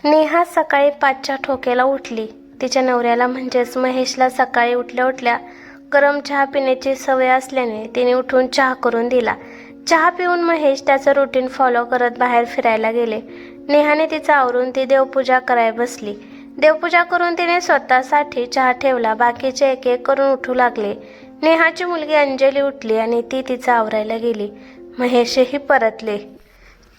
नेहा सकाळी 5च्या ठोक्याला उठली. तिच्या नवऱ्याला म्हणजेच महेशला सकाळी उठल्या उठल्या गरम चहा पिण्याची सवय असल्याने तिने उठून चहा करून दिला. चहा पिऊन महेश त्याचं रुटीन फॉलो करत बाहेर फिरायला गेले. नेहाने तिचं आवरून ती देवपूजा करायला बसली. देवपूजा करून तिने स्वतःसाठी चहा ठेवला. बाकीचे एक एक करून उठू लागले. नेहाची मुलगी अंजली उठली आणि ती तिचं आवरायला गेली. महेशही परतले.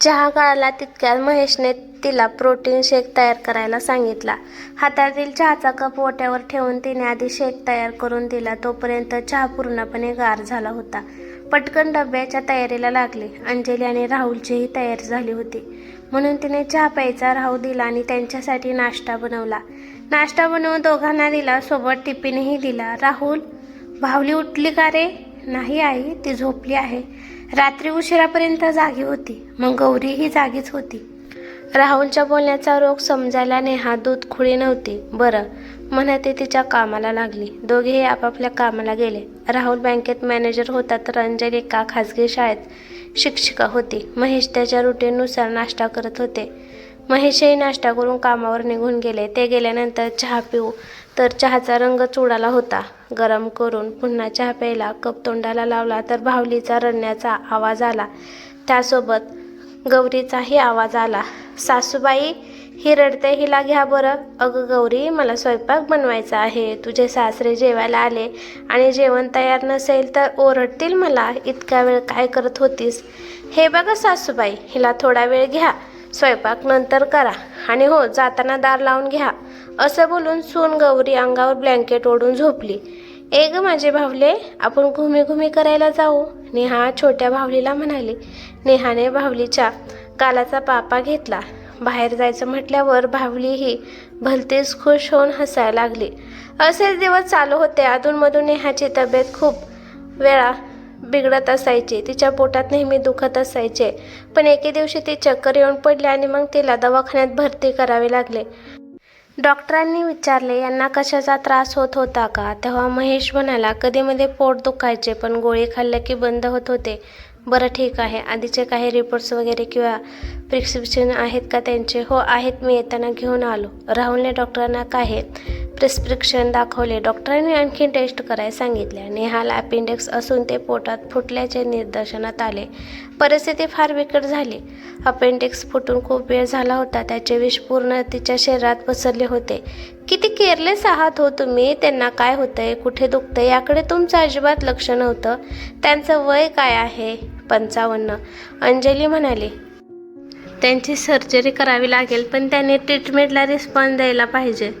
चहा गाळला तितक्यात महेशने तिला प्रोटीन शेक तयार करायला सांगितला. हातातील चहाचा कप ओट्यावर ठेवून तिने आधी शेक तयार करून दिला. तोपर्यंत चहा पूर्णपणे गार झाला होता. पटकन डब्याच्या तयारीला लागली. अंजली आणि राहुलचीही तयारी झाली होती म्हणून तिने चहा प्यायचा राहू दिला आणि त्यांच्यासाठी नाश्ता बनवला. नाश्ता बनवून दोघांना दिला. सोबत टिफिनही दिला. राहुल, भावली उठली का रे? नाही आई, ती झोपली आहे. रात्री उशिरापर्यंत जागी होती. मग गौरीही जागीच होती. राहुलच्या बोलण्याचा रोग समजायला नेहा दूध खुळी नव्हती. बरं म्हणत तिच्या कामाला लागली. दोघेही आपापल्या कामाला गेले. राहुल बँकेत मॅनेजर होता तर अंजली एका खाजगी शाळेत शिक्षिका होती. महेश त्याच्या रुटीननुसार नाश्ता करत होते. महेशही नाश्ता करून कामावर निघून गेले. ते गेल्यानंतर चहा पिऊ तर चहाचा रंगच उडाला होता. गरम करून पुन्हा चहा प्यायला कप तोंडाला लावला तर भावलीचा रडण्याचा आवाज आला. त्यासोबत गौरीचाही आवाज आला. सासूबाई, ही रडते, हिला घ्या बरं. अगं गौरी, मला स्वयंपाक बनवायचा आहे. तुझे सासरे जेवायला आले आणि जेवण तयार नसेल तर ओरडतील मला. इतका वेळ काय करत होतीस? हे बघा सासूबाई, हिला थोडा वेळ घ्या. स्वयंपाक नंतर करा आणि हो, जाताना दार लावून घ्या. असं बोलून सून गौरी अंगावर ब्लँकेट ओढून झोपली. ए ग माझे भावले, आपण घुमी करायला जाऊ, नेहा छोट्या भावलीला म्हणाली. नेहाने भावलीच्या गालाचा पापा घेतला. बाहेर जायचं म्हटल्यावर भावलीही भलतीच खुश होऊन हसायला लागली. असेच दिवस चालू होते. अधूनमधून नेहाची तब्येत खूप वेळा बिघडत असायची. तिच्या पोटात नेहमी दुखत असायचे. पण एके दिवशी ती चक्कर येऊन पडली आणि मग तिला दवाखान्यात भरती करावे लागले. डॉक्टरांनी विचारले, यांना कशाचा त्रास होत होता का? तेव्हा महेश म्हणाला, कधीमध्ये पोट दुखायचे पण गोळी खाल्ल्या की बंद होत होते. बरं ठीक आहे, आधीचे काही रिपोर्ट्स वगैरे किंवा प्रिस्क्रिप्शन आहेत का त्यांचे? हो आहेत, मी येताना घेऊन आलो. राहुलने डॉक्टरांना काही प्रिस्क्रिप्शन दाखवले. डॉक्टरांनी आणखी टेस्ट करायला सांगितल्या. नेहाला अपेंडिक्स असून ते पोटात फुटल्याचे निदर्शनात आले. परिस्थिती फार बिकट झाली. अपेंडिक्स फुटून खूप वेळ झाला होता. त्याचे विष पूर्ण तिच्या शरीरात पसरले होते. किती केअरलेस आहात हो तुम्ही. त्यांना काय होतंय, कुठे दुखतंय याकडे तुमचं अजिबात लक्ष नव्हतं. त्यांचं वय काय आहे? 55. अंजली म्हणाली. त्यांची सर्जरी करावी लागेल पण त्यांनी ट्रीटमेंटला रिस्पॉन्स द्यायला पाहिजे.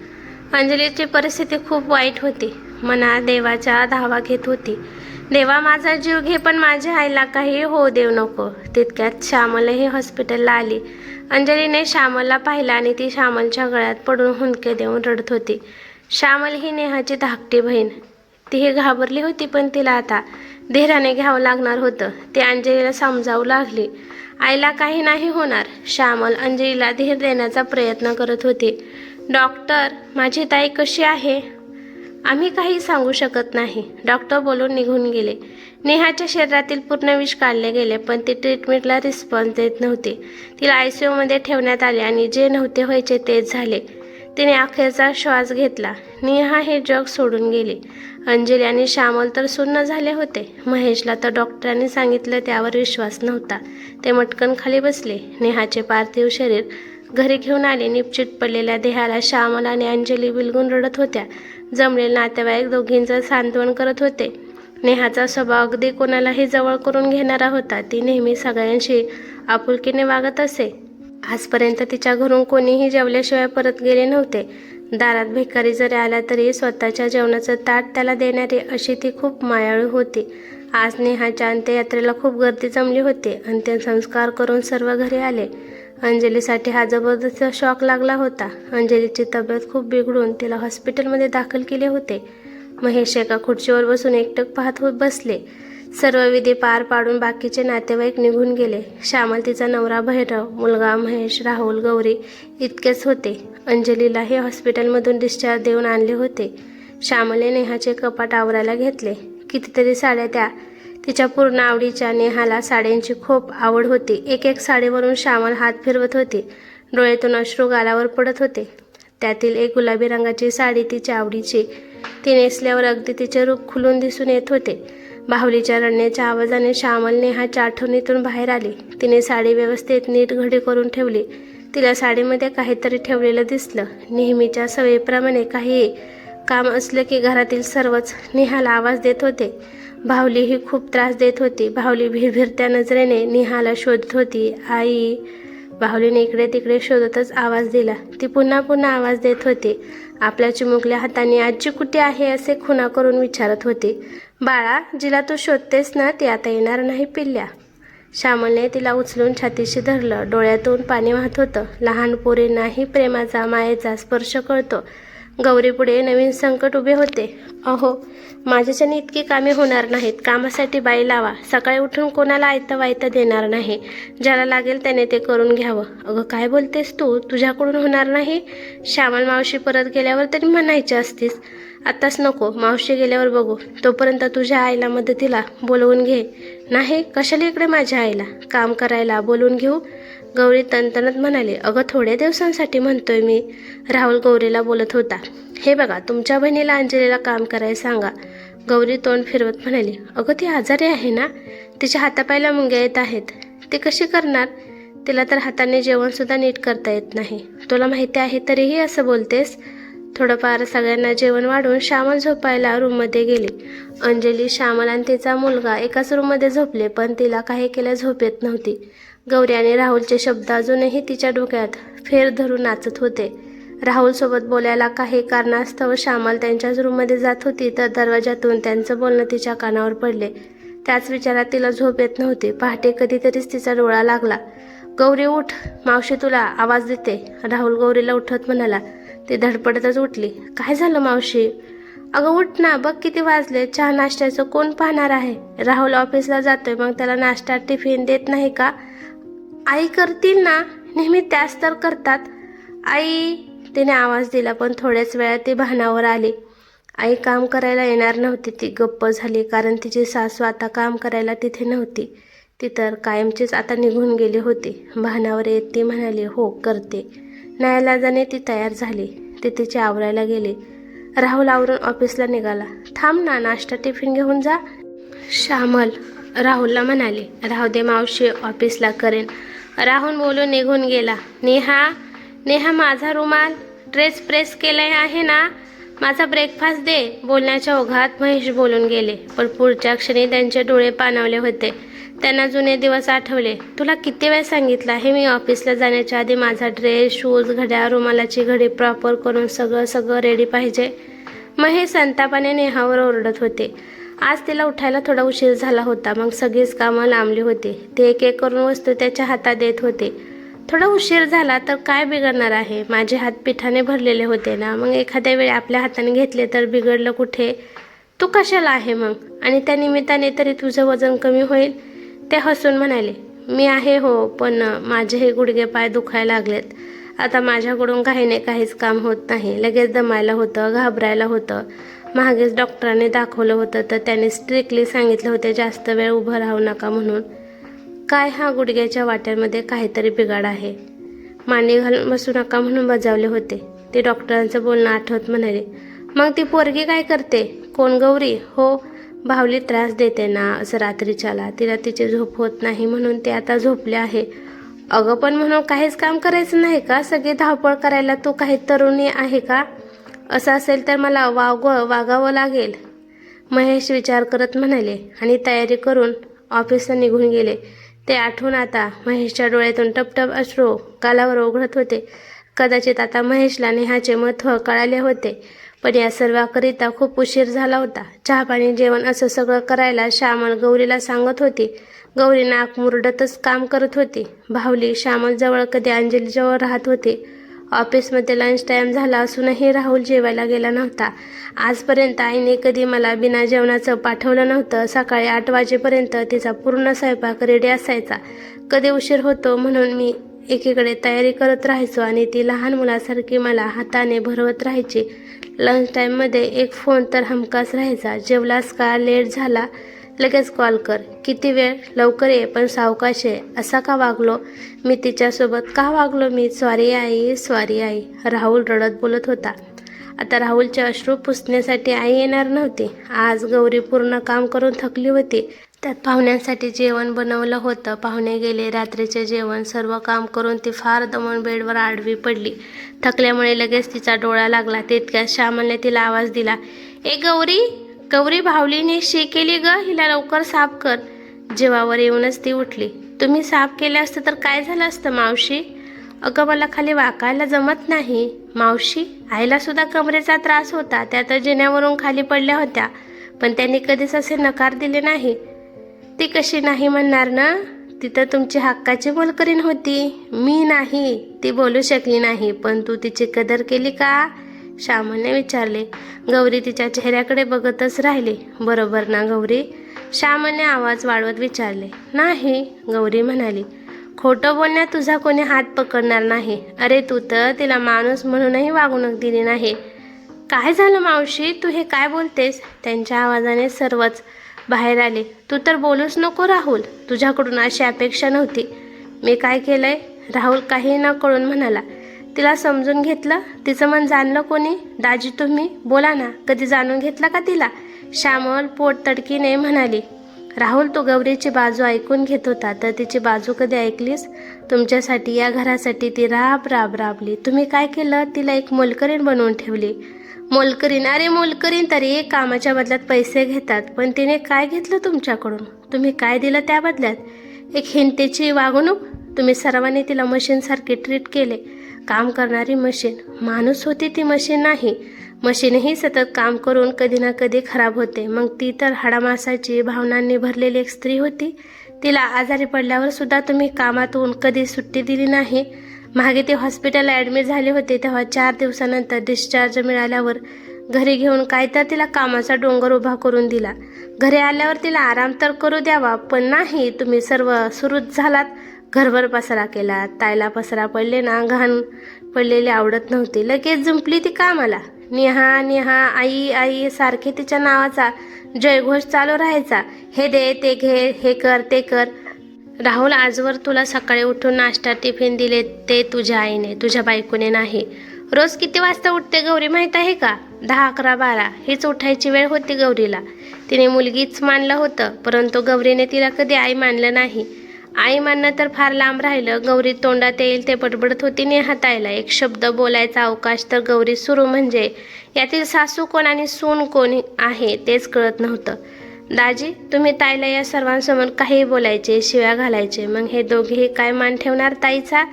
अंजलीची परिस्थिती खूप वाईट होती. मनात देवाचा धावा घेत होती. देवा, माझा जीव घे पण माझ्या आईला काही होऊ देऊ नको. तितक्यात श्यामलही हॉस्पिटलला आली. अंजलीने श्यामलला पाहिलं आणि ती श्यामलच्या गळ्यात पडून हुंदके देऊन रडत होती. श्यामल ही नेहाची धाकटी बहीण. तीही घाबरली होती पण तिला आता धीराने घ्यावं लागणार होतं. ती अंजलीला समजावू लागली. आईला काही नाही होणार. श्यामल अंजलीला धीर देण्याचा प्रयत्न करत होती. डॉक्टर, माझी ताई कशी आहे? आम्ही काही सांगू शकत नाही, डॉक्टर बोलून निघून गेले. नेहाच्या शरीरातील पूर्ण विष काढले गेले पण ती ट्रीटमेंटला रिस्पॉन्स देत नव्हती. तिला ICUमध्ये ठेवण्यात आले आणि जे नव्हते व्हायचे तेच झाले. तिने अखेरचा श्वास घेतला. नेहा हे जग सोडून गेली. अंजली आणि श्यामल तर सुन्न झाले होते. महेशला तर डॉक्टरांनी सांगितलं त्यावर विश्वास नव्हता. ते मटकन खाली बसले. नेहाचे पार्थिव शरीर घरी घेऊन आले. निपचित पडलेल्या देहाला श्यामल आणि अंजली बिलगून रडत होत्या. जमलेले नातेवाईक दोघींचं सांत्वन करत होते. नेहाचा स्वभाव अगदी कोणालाही जवळ करून घेणारा होता. ती नेहमी सगळ्यांशी आपुलकीने वागत असे. आजपर्यंत तिच्या घरून कोणीही जेवल्याशिवाय परत गेले नव्हते. दारात भिकारी जरी आला तरी स्वतःच्या जेवणाचं ताट त्याला देणारी अशी ती खूप मायाळू होती. आज नेहाच्या अंत्ययात्रेला खूप गर्दी जमली होती. अंत्यसंस्कार करून सर्व घरी आले. अंजलीसाठी हा जबरदस्त शॉक लागला होता. अंजलीची तब्येत खूप बिघडून तिला हॉस्पिटलमध्ये दाखल केले होते. महेश एका खुर्चीवर बसून एकटक पाहत बसले. सर्व विधी पार पाडून बाकीचे नातेवाईक निघून गेले. श्यामल, तिचा नवरा भैरव, मुलगा महेश, राहुल, गौरी इतकेच होते. अंजलीलाही हॉस्पिटलमधून डिस्चार्ज देऊन आणले होते. श्यामलने नेहाचे कपाट आवरायला घेतले. कितीतरी साड्या त्या तिच्या पूर्ण आवडीच्या. नेहाला साड्यांची खूप आवड होती. एक एक साडीवरून श्यामल हात फिरवत होती. डोळ्यातून अश्रू गालावर पडत होते. त्यातील एक गुलाबी रंगाची साडी तिच्या आवडीची. ती नेसल्यावर अगदी तिचे रूप खुलून दिसून येत होते. बाहुलीच्या रडण्याच्या आवाजाने श्यामल नेहाच्या आठवणीतून बाहेर आली. तिने साडी व्यवस्थित नीट घडी करून ठेवली. तिला साडीमध्ये काहीतरी ठेवलेलं दिसलं. नेहमीच्या सवयीप्रमाणे काही काम असलं की घरातील सर्वच नेहाला आवाज देत होते. बाहुली ही खूप त्रास देत होती. बाहुली भिरभिरत्या नजरेने नेहाला शोधत होती. आई. बाहुलीने इकडे तिकडे शोधतच आवाज दिला. ती पुन्हा पुन्हा आवाज देत होती. आपल्या चिमुकल्या हाताने आजी कुठे आहे असे खुणा करून विचारत होती. बाळा, जिला तू शोधतेस ना ती आता येणार नाही पिल्ल्या. श्यामलने तिला उचलून छातीशी धरलं. डोळ्यातून पाणी वाहत होतं. लहान पोरींनाही प्रेमाचा मायेचा स्पर्श कळतो. गौरीपुढे नवीन संकट उभे होते. अहो, माझ्याच्याने इतकी कामे होणार नाहीत. कामासाठी बाई लावा. सकाळी उठून कोणाला आयतं वायतं देणार नाही. ज्याला लागेल त्याने ते करून घ्यावं. अगं काय बोलतेस तू? तुझ्याकडून होणार नाही. श्यामल मावशी परत गेल्यावर तरी म्हणायची असतीस. आत्ताच नको, मावशी गेल्यावर बघू. तोपर्यंत तुझ्या आईला मदतीला बोलवून घे. नाही, कशाला इकडे माझ्या आईला? काम करायला बोलवून घेऊ. गौरी तणतणत म्हणाली. अगं थोड्या दिवसांसाठी म्हणतोय मी. राहुल गौरीला बोलत होता. हे बघा, तुमच्या बहिणीला अंजलीला काम करायला सांगा. गौरी तोंड फिरवत म्हणाली. अगं ती आजारी आहे ना. तिच्या हातापायला मुंग्या येत आहेत. ती कशी करणार? तिला तर हाताने जेवणसुद्धा नीट करता येत नाही. तुला माहिती आहे तरीही असं बोलतेस. थोडंफार सगळ्यांना जेवण वाढून श्यामल झोपायला रूममध्ये गेली. अंजली, श्यामल आणि तिचा मुलगा एकाच रूममध्ये झोपले, पण तिला काही केल्या झोप येत नव्हती. गौरी आणि राहुलचे शब्द अजूनही तिच्या डोक्यात फेर धरून नाचत होते. राहुलसोबत बोलायला काही कारणास्तव श्यामल त्यांच्याच रूममध्ये जात होती तर दरवाजातून त्यांचं बोलणं तिच्या कानावर पडले. त्याच विचारात तिला झोप येत नव्हती. पहाटे कधीतरीच तिचा डोळा लागला. गौरी उठ, मावशी तुला आवाज देते. राहुल गौरीला उठवत म्हणाला. ती धडपडतच उठली. काय झालं मावशी? अगं उठ ना, बघ किती वाजले. चहा नाश्त्याचं कोण पाहणार आहे? राहुल ऑफिसला जातोय, मग त्याला नाश्ता टिफिन देत नाही का? आई करतील ना, नेहमी त्याच तर करतात. आई, तिने आवाज दिला, पण थोड्याच वेळात ती भानावर आली. आई काम करायला येणार नव्हती. ती गप्प झाली, कारण तिची सासू आता काम करायला तिथे नव्हती. ती तर कायमचीच आता निघून गेली होती. भानावर येत ती म्हणाली, हो करते. नाईलाजाने ती तयार झाली. ती तिची आवरायला गेली. राहुल आवरून ऑफिसला निघाला. थांब ना, नाश्ता टिफिन घेऊन जा. श्यामल राहुलला म्हणाली. राहू दे मावशी, ऑफिसला करेन. राहुल बोलून निघून गेला. नेहा, नेहा माझा रुमाल, ड्रेस प्रेस केलाय आहे ना? माझा ब्रेकफास्ट दे. बोलण्याच्या ओघात महेश बोलून गेले, पण पुढच्या क्षणी त्यांचे डोळे पाणावले होते. त्यांना जुने दिवस आठवले. तुला किती वेळ सांगितलं आहे मी ऑफिसला जाण्याच्या आधी माझा ड्रेस, शूज, घड्याळ, रुमालाची घडी प्रॉपर करून सगळं रेडी पाहिजे. महेश संतापाने नेहावर ओरडत होते. आज तिला उठायला थोडा उशीर झाला होता. मग सगळीच कामं लांबली होती. ते एक एक करून वस्तू त्याच्या हातात देत होते. थोडा उशीर झाला तर काय बिघडणार आहे? माझे हात पिठाने भरलेले होते ना. मग एखाद्या वेळी आपल्या हाताने घेतले तर बिघडलं कुठे? तू कशाला आहे मग? आणि त्या निमित्ताने तरी तुझं वजन कमी होईल. ते हसून म्हणाले. मी आहे हो, पण माझे हे गुडघे पाय दुखायला लागलेत. आता माझ्याकडून काहीच काम होत नाही. लगेच दमायला होतं, घाबरायला होतं. मागेच डॉक्टरांनी दाखवलं होतं तर त्याने स्ट्रिक्टली सांगितलं होते जास्त वेळ उभं राहू नका म्हणून. काय हा गुडघ्याच्या वाट्यांमध्ये काहीतरी बिघाड आहे. मांडी घालून बसू नका म्हणून बजावले होते. ते डॉक्टरांचं बोलणं आठवत म्हणाले. मग ती पोरगी काय करते? कोण? गौरी? हो, बाहुली त्रास देते ना असं रात्रीच्याला. तिला तिची झोप होत नाही म्हणून ती आता झोपली आहे. अगं पण म्हणून काहीच काम करायचं नाही का? सगळी धावपळ करायला तू काही तरुणी आहे का? असं असेल तर मला वागावं लागेल. महेश विचार करत म्हणाले आणि तयारी करून ऑफिसला निघून गेले. ते आठवून आता महेशच्या डोळ्यातून टपटप अश्रू गालावर ओघळत होते. कदाचित आता महेशला नेहाचे महत्त्व कळाले होते. पण या सर्वाकरिता खूप उशीर झाला होता. चहा पाणी जेवण असं सगळं करायला श्यामल गौरीला सांगत होती. गौरी नाक मुरडतच काम करत होती. बाहुली श्यामलजवळ कधी अंजलीजवळ राहत होती. ऑफिसमध्ये लंच टाईम झाला असूनही राहुल जेवायला गेला नव्हता. आजपर्यंत आईने कधी मला बिना जेवणाचं पाठवलं नव्हतं. सकाळी 8 वाजेपर्यंत तिचा पूर्ण स्वयंपाक रेडी असायचा. कधी उशीर होतो म्हणून मी एकीकडे तयारी करत राहायचो आणि ती लहान मुलासारखी मला हाताने भरवत राहायची. लंच टाईममध्ये एक फोन तर हमखास राहायचा. जेवलास का? लेट झाला. लगेच कॉल कर. किती वेळ? लवकर ये, पण सावकाश ये. असा का वागलो मी तिच्यासोबत? का वागलो मी? सॉरी आई, सॉरी आई. राहुल रडत बोलत होता. आता राहुलचे अश्रू पुसण्यासाठी आई येणार नव्हती. आज गौरी पूर्ण काम करून थकली होती. त्यात पाहुण्यांसाठी जेवण बनवलं होतं. पाहुणे गेले. रात्रीचे जेवण सर्व काम करून ती फार दमून बेडवर आडवी पडली. थकल्यामुळे लगेच तिचा डोळा लागला. तितक्यात श्यामलने तिला आवाज दिला. ए गौरी, गौरी, भावलीने शी केली ग, हिला लवकर साफ कर. जेवावर येऊनच ती उठली. तुम्ही साफ केलं असतं तर काय झालं असतं मावशी? अगं मला खाली वाकायला जमत नाही. मावशी, आईला सुद्धा कमरेचा त्रास होता. त्या तर जिन्यावरून खाली पडल्या होत्या, पण त्यांनी कधीच असे नकार दिले नाही. ती कशी नाही म्हणणार ना? ती तर तुमची हक्काची मोलकरीण होती. मी नाही. ती बोलू शकली नाही, पण तू तिची कदर केली का? श्यामलने विचारले. गौरी तिच्या चेहऱ्याकडे बघतच राहिली. बरोबर ना गौरी? श्यामलने आवाज वाढवत विचारले. नाही, गौरी म्हणाली. खोटं बोलण्यात तुझा कोणी हात पकडणार नाही. अरे तू तर तिला माणूस म्हणूनही वागणूक दिली नाही. काय झालं मावशी? तू हे काय बोलतेस? त्यांच्या आवाजाने सर्वच बाहेर आले. तू तर बोलूच नको राहुल. तुझ्याकडून अशी अपेक्षा नव्हती. मी काय केलंय? राहुल काही न कळून म्हणाला. तिला समजून घेतलं? तिचं मन जाणलं कोणी? दाजी तुम्ही? बोला ना, कधी जाणून घेतला का तिला? श्यामल पोटतडकीने म्हणाली. राहुल, तू गौरीची बाजू ऐकून घेत होता, तर तिची बाजू कधी ऐकलीस? तुमच्यासाठी, या घरासाठी ती राब राबली. तुम्ही काय केलं? तिला एक मोलकरीण बनवून ठेवली. मोलकरीण? अरे मोलकरीण तरी कामाच्या बदल्यात पैसे घेतात, पण तिने काय घेतलं तुमच्याकडून? तुम्ही काय दिलं त्या बदल्यात? एक हिंतेची वागणूक. तुम्ही सर्वांनी तिला मशीनसारखी ट्रीट केले. काम करणारी मशीन. माणूस होती ती, मशीन नाही. मशीनही सतत काम करून कधी ना कधी खराब होते. मग ती तर हाडामासाची, भावनांनी भरलेली एक स्त्री होती. तिला आजारी पडल्यावर सुद्धा तुम्ही कामातून कधी सुट्टी दिली नाही. मागे ते हॉस्पिटलला ॲडमिट झाले होते, तेव्हा 4 दिवसानंतर डिस्चार्ज मिळाल्यावर घरी घेऊन काय तर तिला कामाचा डोंगर उभा करून दिला. घरी आल्यावर तिला आराम तर करू द्यावा, पण नाही. तुम्ही सर्व सुरूच झालात. घरभर पसरा केला. ताईला पसरा पडले ना, घाण पडलेली आवडत नव्हती. लगेच जुंपली ती कामाला. नेहा नेहा, आई आई सारखे तिच्या नावाचा जयघोष चालू राहायचा. हे दे, ते घे, हे कर, ते कर. राहुल, आजवर तुला सकाळी उठून नाश्ता टिफिन दिले ते तुझ्या आईने, तुझ्या बायकोने नाही. रोज किती वाजता उठते गौरी माहीत आहे का? 10, 11, 12 हीच उठायची वेळ होती गौरीला. तिने मुलगीच मानलं होतं, परंतु गौरीने तिला कधी आई मानलं नाही. आई मानणं तर फार लांब राहिलं. गौरी तोंडात येईल ते बडबडत होती नेहा ताईला. एक शब्द बोलायचा अवकाश तर गौरी सुरू म्हणजे यातील सासू कोण आणि सून कोण आहे तेच कळत नव्हतं. दाजी, तुम्ही ताईला या सर्वांसमोर काही बोलायचे, शिव्या घालायचे. मग हे दोघेही काय मान ठेवणार ताईचा?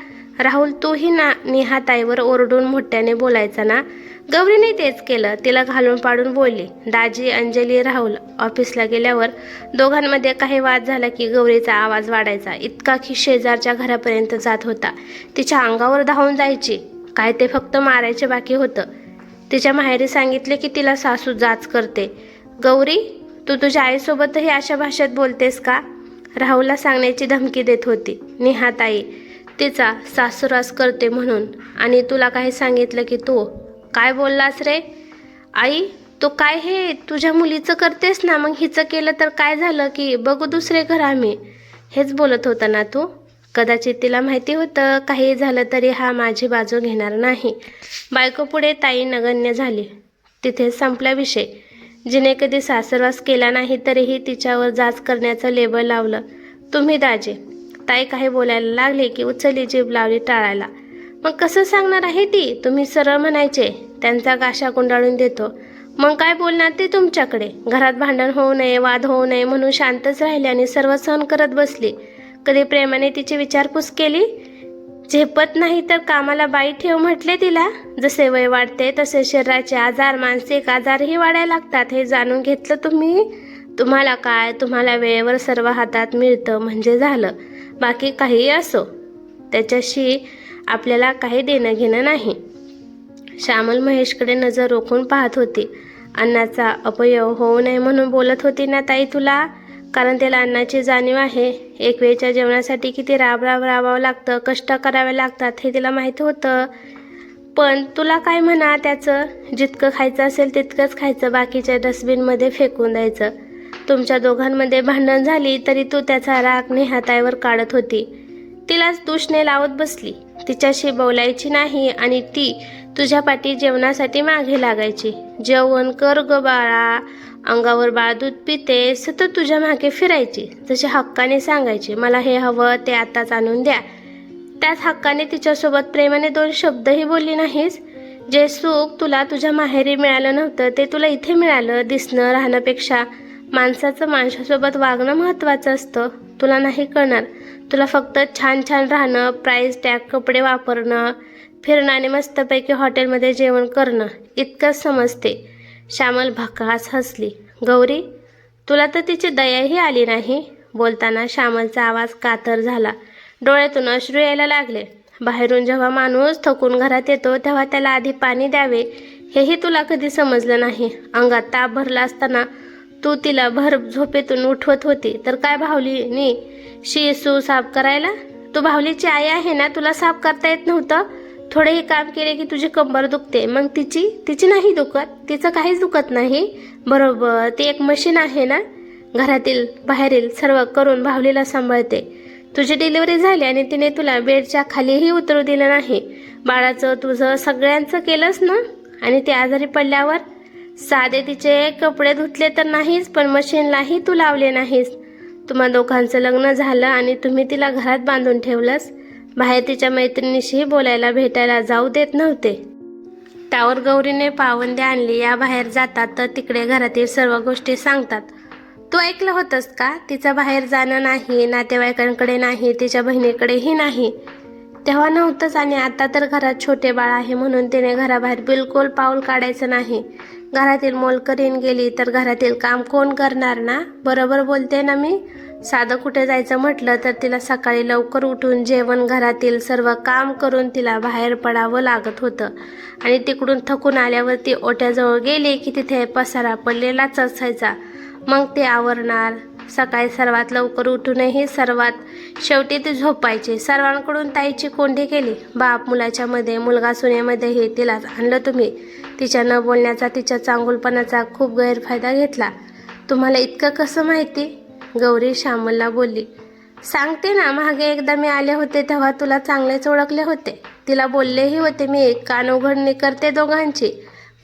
राहुल, तूही ना नेहा ताईवर ओरडून मोठ्याने बोलायचा ना? गौरीने तेच केलं. तिला घालून पाडून बोलली. दाजी, अंजली, राहुल ऑफिसला गेल्यावर दोघांमध्ये काही वाद झाला की गौरीचा आवाज वाढायचा, इतका की शेजारच्या घरापर्यंत जात होता. तिच्या अंगावर धावून जायची. काय ते फक्त मारायचे बाकी होतं. तिच्या माहेरी सांगितले की तिला सासू जाच करते. गौरी, तू तुझ्या आईसोबतही अशा भाषेत बोलतेस का? राहुलला सांगण्याची धमकी देत होती नेहाताई. तिचा सासूरास करते म्हणून. आणि तुला काही सांगितलं की तू काय बोललास रे? आई, तू काय हे तुझ्या मुलीचं करतेस ना, मग हिचं केलं तर काय झालं की बघू दुसरे घर आम्ही, हेच बोलत होता ना तू? कदाचित तिला माहिती होतं काही झालं तरी हा माझी बाजू घेणार नाही. बायकोपुढे ताई नगण्य झाली. तिथेच संपला विषय. जिने कधी सासरवास केला नाही तरीही तिच्यावर जाच करण्याचं लेबल लावलं. तुम्ही दाजी. ताई काही बोलायला लागली की उचलली जीभ लावली टाळायला. मग कसं सांगणार आहे ती? तुम्ही सरळ म्हणायचे. त्यांचा गाशा गुंडाळून देतो. मग काय बोलणार ती तुमच्याकडे? घरात भांडण होऊ नये, वाद होऊ नये म्हणून शांतच राहिली आणि सर्व सहन करत बसली. कधी प्रेमाने तिची विचारपूस केली? झेपत नाही तर कामाला बाई ठेव म्हटले तिला. जसे वय वाढते तसे शरीराचे आजार, मानसिक आजारही वाढायला लागतात. हे जाणून घेतलं तुम्ही? तुम्हाला काय, तुम्हाला वेळेवर सर्व हातात मिळतं म्हणजे झालं. बाकी काहीही असो, त्याच्याशी आपल्याला काही देणं घेणं नाही. श्यामल महेशकडे नजर रोखून पाहत होती. अन्नाचा अपव्यय होऊ नये म्हणून बोलत होती ना ताई तुला? कारण त्याला अन्नाची जाणीव आहे. एक वेळच्या जेवणासाठी किती राबावं लागतं, कष्ट करावे लागतात हे तिला माहीत होतं. पण तुला काय म्हणा त्याचं? जितकं खायचं असेल तितकंच खायचं, बाकीच्या डस्टबिनमध्ये फेकून द्यायचं. तुमच्या दोघांमध्ये भांडण झाली तरी तू त्याचा राग नेहाताईवर काढत होती. तिलाच दुष्णे लावत बसली. तिच्याशी बोलायची नाही आणि ती तुझ्या पाठी जेवणासाठी मागे लागायची. जेवण कर ग बाळा, अंगावर बाळ दूध पिते, सतत तुझ्या मागे फिरायची. जशी हक्काने सांगायची, मला हे हवं ते आताच आणून द्या. त्याच हक्काने तिच्यासोबत प्रेमाने 2 शब्दही बोलली नाहीस. जे सुख तुला तुझ्या माहेरी मिळालं नव्हतं ते तुला इथे मिळालं. दिसणं राहण्यापेक्षा माणसाचं माणसासोबत वागणं महत्त्वाचं असतं. तुला नाही कळणार. तुला फक्त छान छान राहणं, प्राईस टॅग कपडे वापरणं, फिरणं आणि मस्तपैकी हॉटेलमध्ये जेवण करणं इतकंच समजते. श्यामल भकास हसली. गौरी, तुला तर तिची दयाही आली नाही. बोलताना श्यामलचा आवाज कातर झाला. डोळ्यातून अश्रू यायला लागले. बाहेरून जेव्हा माणूस थकून घरात येतो तेव्हा त्याला आधी पाणी द्यावे हेही तुला कधी समजलं नाही. अंगात ताप भरला असताना तू तिला भर झोपेतून उठवत होती तर काय भावलीनी शिसू साफ करायला? तू भावलीची आई आहे ना, तुला साफ करता येत नव्हतं? थोडेही काम केले की तुझी कंबर दुखते. मग तिची नाही दुखत? तिचं काहीच दुखत नाही. बरोबर, ती एक मशीन आहे ना, घरातील बाहेरील सर्व करून भावलीला सांभाळते. तुझी डिलिव्हरी झाली आणि तिने तुला बेडच्या खालीही उतरू दिलं नाही. बाळाचं तुझं सगळ्यांचं केलंस ना. आणि ती आजारी पडल्यावर साधे तिचे कपडे धुतले तर नाहीच, पण मशीनलाही तू लावले नाहीस. तुम्हा दोघांचं लग्न झालं आणि तुम्ही तिला घरात बांधून ठेवलंस. बाहेर तिच्या मैत्रिणीशी बोलायला भेटायला जाऊ देत नव्हते. त्यावर गौरीने पावंदे आणली. या बाहेर जातात तर तिकडे घरातील सर्व गोष्टी सांगतात. तू ऐकलं होतंस का? तिचं बाहेर जाणं नाही, नातेवाईकांकडे नाही, तिच्या बहिणीकडेही नाही. तेव्हा नव्हतंच आणि आता तर घरात छोटे बाळ आहे म्हणून तिने घराबाहेर बिलकुल पाऊल काढायचं नाही. घरातील मोलकरीण गेली तर घरातील काम कोण करणार ना? बरोबर बोलते ना मी? साधं कुठे जायचं म्हटलं तर तिला सकाळी लवकर उठून जेवण घरातील सर्व काम करून तिला बाहेर पडावं लागत होतं. आणि तिकडून थकून आल्यावर ती ओट्याजवळ गेली की तिथे पसारा पडलेलाच असायचा. मग ते आवरणार. सकाळी सर्वात लवकर उठूनही सर्वात शेवटी ती झोपायची. सर्वांकडून ताईची कोंडी केली. बाप मुलाच्या मध्ये, मुलगा सुनेमध्येही तिलाच आणलं तुम्ही. तिच्या न बोलण्याचा, तिच्या चांगुलपणाचा खूप गैरफायदा घेतला. तुम्हाला इतकं कसं माहिती? गौरी श्यामलला बोलली. सांगते ना, मागे एकदा मी आले होते तेव्हा तुला चांगलेच ओळखले होते. तिला बोललेही होते मी, कान उघडणी करते दोघांची.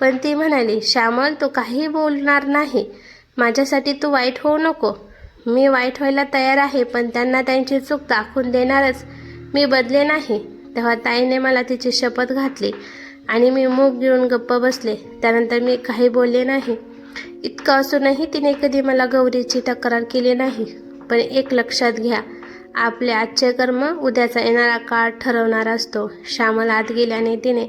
पण ती म्हणाली, श्यामल तू काहीही बोलणार नाही. माझ्यासाठी तू वाईट होऊ नको. मी वाईट व्हायला तयार आहे, पण त्यांना त्यांची चूक दाखवून देणारच. मी बदले नाही. तेव्हा ताईने मला तिची शपथ घातली आणि मी मूग गिळून गप्प बसले. त्यानंतर मी काही बोलले नाही. इतकं असूनही तिने कधी मला गौरीची तक्रार केली नाही. पण एक लक्षात घ्या, आपले आजचे कर्म उद्याचा येणारा काळ ठरवणारा असतो. श्यामल आत गेल्याने तिने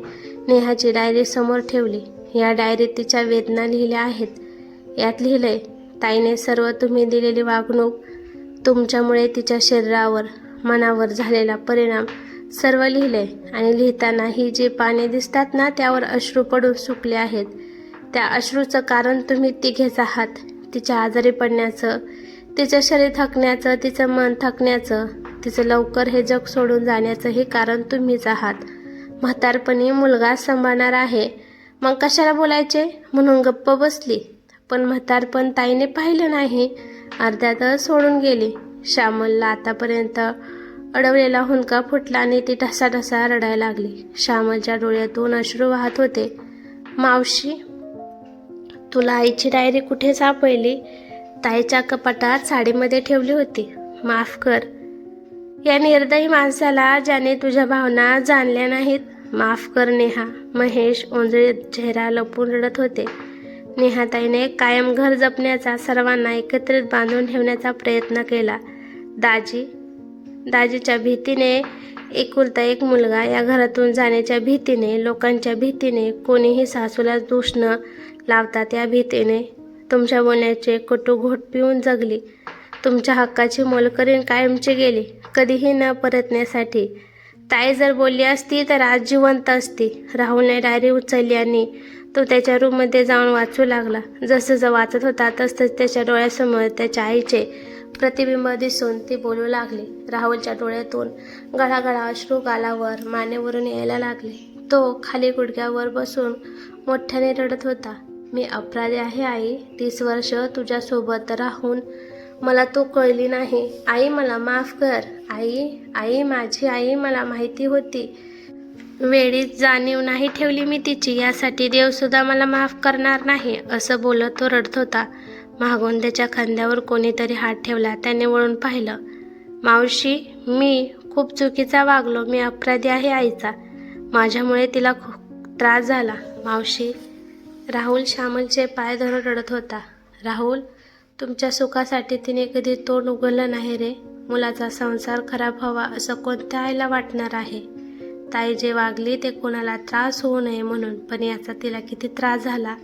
नेहाची डायरी समोर ठेवली. या डायरीत तिच्या वेदना लिहिल्या आहेत. यात लिहिलंय, ताईने सर्व तुम्ही दिलेली वागणूक, तुमच्यामुळे तिच्या शरीरावर मनावर झालेला परिणाम सर्व लिहिलंय. आणि लिहिताना ही जी पाने दिसतात ना त्यावर अश्रू पडून सुकले आहेत. त्या अश्रूचं कारण तुम्ही तिघेच आहात. तिच्या आजारी पडण्याचं, तिचं शरीर थकण्याचं, तिचं मन थकण्याचं, तिचं लवकर हे जग सोडून जाण्याचं हे कारण तुम्हीच आहात. म्हातारपणी मुलगा सांभाळणार आहे, मग कशाला बोलायचे म्हणून गप्प बसली. पण म्हातारपण ताईने पाहिलं नाही. अर्ध्यातच सोडून गेली. श्यामलला आतापर्यंत अडवलेला हुंदका फुटला आणि ती ढसाढसा रडायला लागली. श्यामलच्या डोळ्यातून अश्रू वाहत होते. मावशी, तुला आईची डायरी कुठे सापडली? ताईच्या कपाटात साडीमध्ये ठेवली होती. माफ कर या निर्दयी माणसाला ज्याने तुझ्या भावना जाणल्या नाहीत. माफ कर नेहा. महेश ओंजळीत चेहरा लपून रडत होते. नेहाताईने कायम घर जपण्याचा, सर्वांना एकत्रित बांधून ठेवण्याचा प्रयत्न केला. दाजीच्या भीतीने, एकुलता एक मुलगा या घरातून जाण्याच्या भीतीने, लोकांच्या भीतीने, कोणीही सासूला दोष न लावता त्या भीतीने तुमच्या बोलण्याचे कटू घोट पिऊन जगली. तुमच्या हक्काची मोलकरीण कायमची गेली, कधीही न परतण्यासाठी. ताई जर बोलली असती तर आज जिवंत असती. राहुलने डायरी उचलली आणि तो त्याच्या रूममध्ये जाऊन वाचू लागला. जसं वाचत होता तसंच त्याच्या डोळ्यासमोर त्याच्या आईचे प्रतिबिंब दिसून ती बोलू लागली. राहुलच्या डोळ्यातून गळागळा अश्रू गालावर, मानेवरून यायला लागले. तो खाली गुडघ्यावर बसून मोठ्याने रडत होता. मी अपराधी आहे आई. 30 वर्ष तुझ्यासोबत राहून मला तू कळली नाही. आई मला माफ कर. आई आई माझी आई, मला माहिती होती. वेळीच जाणीव नाही ठेवली मी तिची, यासाठी देवसुद्धा मला माफ करणार नाही, असं बोलत तो रडत होता. मागून त्याच्या खांद्यावर कोणीतरी हात ठेवला. त्याने वळून पाहिलं. मावशी, मी खूप चुकीचा वागलो. मी अपराधी आहे आईचा. माझ्यामुळे तिला खूप त्रास झाला. मावशी. राहुल श्यामलचे पाय धरून रडत होता. राहुल, तुमच्या सुखासाठी तिने कधी तोंड उघडलं नाही रे. मुलाचा संसार खराब व्हावा असं कोणत्या आईला वाटणार आहे. ताई जे वागली ते कोणाला त्रास होऊ नये म्हणून, पण याचा तिला किती त्रास झाला.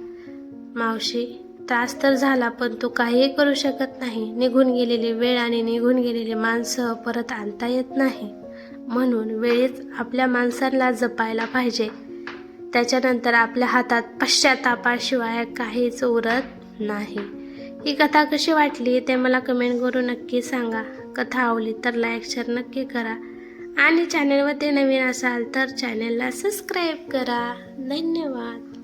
मावशी, त्रास तर झाला, पण तू काहीही करू शकत नाही. निघून गेलेली वेळ आणि निघून गेलेली माणसं परत आणता येत नाही. म्हणून वेळीच आपल्या माणसांना जपायला पाहिजे. त्याच्यानंतर आपल्या हातात पश्चातापाशिवाय काहीच उरत नाही. ही कथा कशी वाटली ते मला कमेंट करून नक्की सांगा. कथा आवडली तर लाईक शेअर नक्की करा आणि चॅनलवरती नवीन असाल तर चॅनलला सबस्क्राईब करा. धन्यवाद.